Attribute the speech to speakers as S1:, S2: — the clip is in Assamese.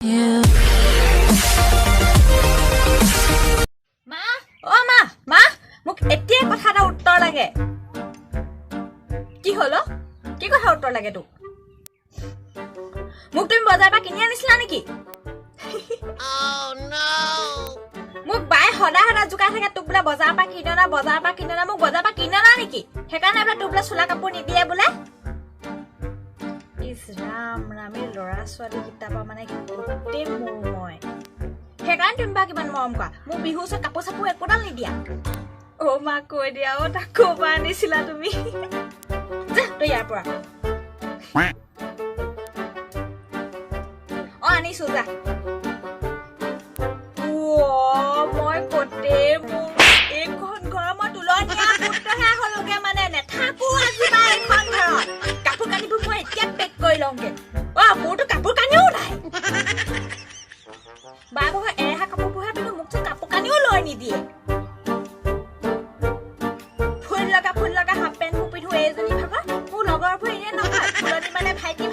S1: মা অ মা মা মোক এতিয়া কথা এটা উত্তৰ লাগে কি হলো কি কথা উত্তৰ লাগে তোক মোক তুমি বজাৰৰ পৰা কিনি আনিছিলা নেকি মোক বাই সদায় সদায় জোকাই থাকে তোক বোলে বজাৰৰ পৰা কিনি অনা মোক বজাৰৰ পৰা কিনি অনা নেকি সেইকাৰণে বোলে তোক বোলে চোলা কাপোৰ নিদিয়ে বোলে ইছ ৰাম ৰামে ল'ৰা ছোৱালী কিতাপা মানে গোটেই মোৰ মই সেইকাৰণে তুমি বা কিমান মৰম কৰা মোক বিহু ওচৰত কাপোৰ চাপোৰ একোডাল নিদিয়া অ মা কৈ দিয়া অ তাক ক'ব আনিছিলা তুমি যা তই ইয়াৰ পৰা অ আনিছো যা মই কতে এইখন ঘৰ মই তুলনীয়া পুত্ৰহে হলোগে মানে নেথাকো আজি বা এইখন ঘৰত কাপোৰ কানিবোৰ মই এতিয়া পেক কৰি লওঁগে অ মোৰতো কাপোৰ কানিও নাই বা বহা এৰেহা কাপোৰবোৰহে পিন্ধো মোক যে কাপোৰ কানিও লৈ নিদিয়ে ফুল লগা হাফ পেণ্টবোৰ পিন্ধো এইজনী ভাগৰ মোৰ লগৰবোৰ এনে নহয় ফুলনি মানে ভাইটি